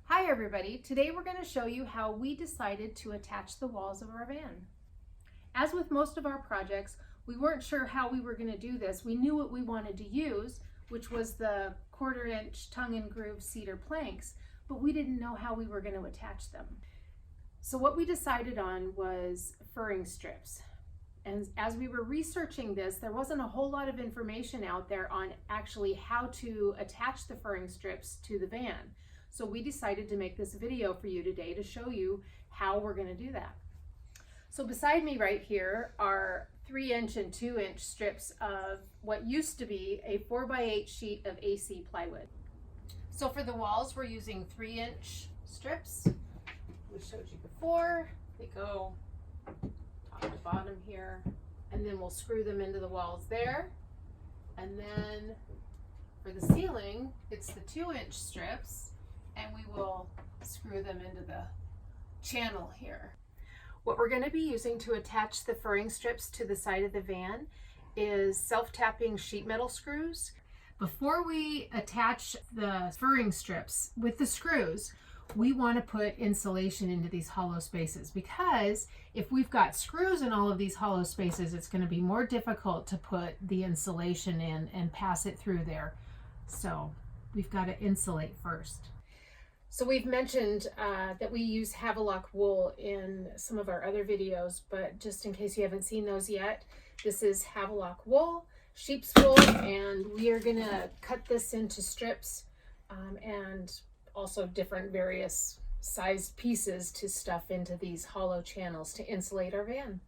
Hi everybody, today we're going to show you how we decided to attach the walls of our van. As with most of our projects, we weren't sure how we were going to do this. We knew what we wanted to use, which was the 1/4 inch tongue and groove cedar planks, but we didn't know how we were going to attach them. So what we decided on was furring strips. And as we were researching this, there wasn't a whole lot of information out there on actually how to attach the furring strips to the van. So we decided to make this video for you today to show you how we're going to do that. So beside me right here are 3-inch and 2-inch strips of what used to be a 4x8 sheet of AC plywood. So for the walls, we're using 3-inch strips. We showed you before. They go top to bottom here, and then we'll screw them into the walls there. And then for the ceiling, it's the 2-inch strips, and we will screw them into the channel here. What we're going to be using to attach the furring strips to the side of the van is self-tapping sheet metal screws. Before we attach the furring strips with the screws, we want to put insulation into these hollow spaces, because if we've got screws in all of these hollow spaces, it's going to be more difficult to put the insulation in and pass it through there. So we've got to insulate first. So we've mentioned that we use Havelock wool in some of our other videos, but just in case you haven't seen those yet, this is Havelock wool, sheep's wool, and we are going to cut this into strips and also different various sized pieces to stuff into these hollow channels to insulate our van.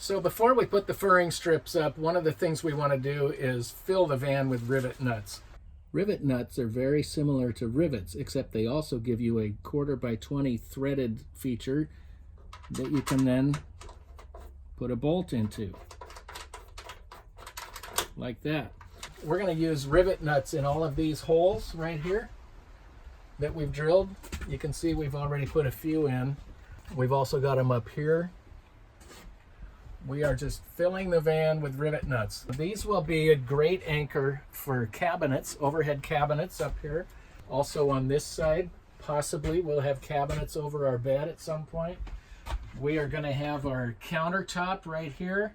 So before we put the furring strips up, one of the things we want to do is fill the van with rivet nuts. Rivet nuts are very similar to rivets, except they also give you a 1/4x20 threaded feature that you can then put a bolt into, like that. We're going to use rivet nuts in all of these holes right here that we've drilled. You can see we've already put a few in. We've also got them up here. We are just filling the van with rivet nuts. These will be a great anchor for cabinets, overhead cabinets up here. Also on this side, possibly we'll have cabinets over our bed at some point. We are going to have our countertop right here,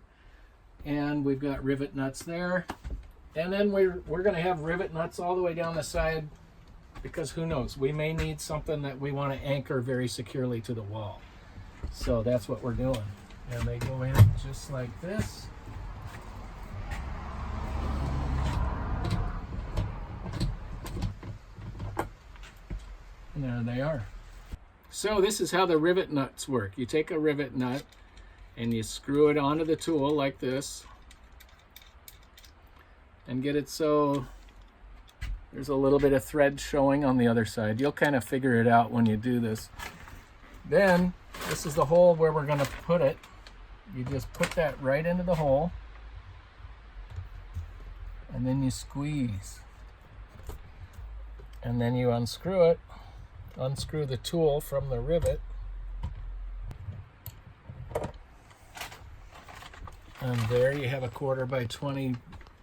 and we've got rivet nuts there. And then we're going to have rivet nuts all the way down the side, because who knows, we may need something that we want to anchor very securely to the wall. So that's what we're doing. And they go in just like this. And there they are. So this is how the rivet nuts work. You take a rivet nut and you screw it onto the tool like this and get it so there's a little bit of thread showing on the other side. You'll kind of figure it out when you do this. Then this is the hole where we're going to put it. You just put that right into the hole, and then you squeeze, and then you unscrew it, unscrew the tool from the rivet, and there you have a 1/4x20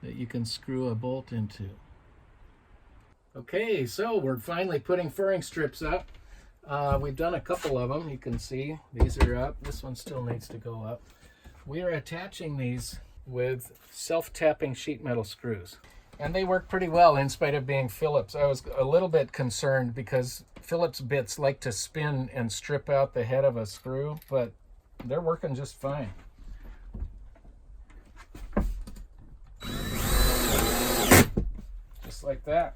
that you can screw a bolt into. Okay, so we're finally putting furring strips up. We've done a couple of them. You can see these are up. This one still needs to go up. We are attaching these with self-tapping sheet metal screws, and they work pretty well in spite of being Phillips. I was a little bit concerned because Phillips bits like to spin and strip out the head of a screw, but they're working just fine. Just like that.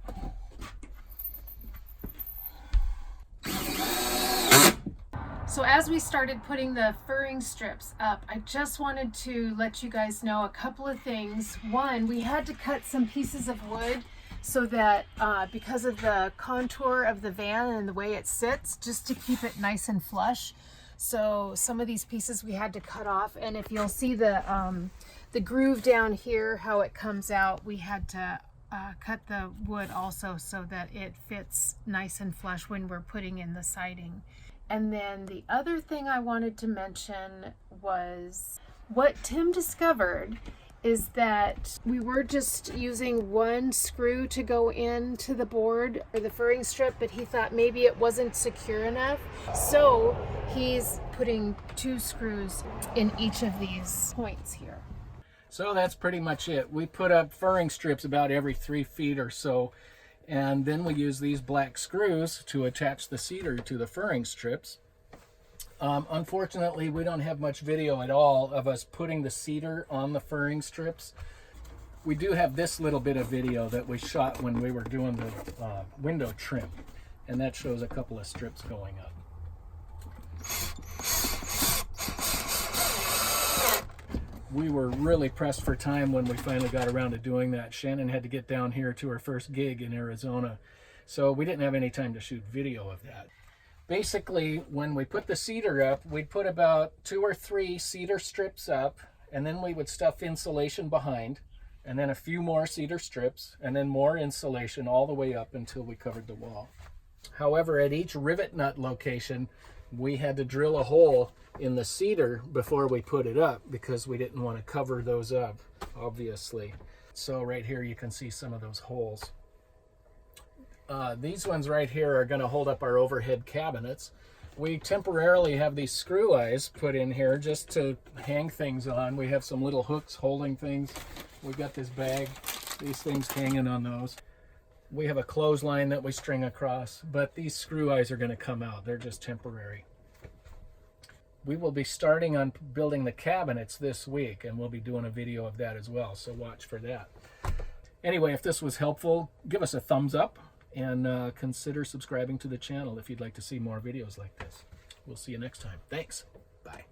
So as we started putting the furring strips up, I just wanted to let you guys know a couple of things. One, we had to cut some pieces of wood so that because of the contour of the van and the way it sits, just to keep it nice and flush. So some of these pieces we had to cut off, and if you'll see the groove down here, how it comes out, we had to cut the wood also so that it fits nice and flush when we're putting in the siding. And then the other thing I wanted to mention was what Tim discovered is that we were just using one screw to go into the board or the furring strip, but he thought maybe it wasn't secure enough. So he's putting 2 screws in each of these points here. So that's pretty much it. We put up furring strips about every 3 feet or so, and then we use these black screws to attach the cedar to the furring strips. Unfortunately, we don't have much video at all of us putting the cedar on the furring strips. We do have this little bit of video that we shot when we were doing the window trim, and that shows a couple of strips going up. We were really pressed for time when we finally got around to doing that. Shannon had to get down here to her first gig in Arizona, so we didn't have any time to shoot video of that. Basically, when we put the cedar up, we'd put about 2 or 3 cedar strips up, and then we would stuff insulation behind, and then a few more cedar strips, and then more insulation all the way up until we covered the wall. However, at each rivet nut location, we had to drill a hole in the cedar before we put it up because we didn't want to cover those up, obviously. So right here you can see some of those holes. These ones right here are going to hold up our overhead cabinets. We temporarily have these screw eyes put in here just to hang things on. We have some little hooks holding things. We've got this bag, these things hanging on those. We have a clothesline that we string across, but these screw eyes are going to come out. They're just temporary. We will be starting on building the cabinets this week, and we'll be doing a video of that as well, so watch for that. Anyway, if this was helpful, give us a thumbs up and consider subscribing to the channel if you'd like to see more videos like this. We'll see you next time. Thanks. Bye.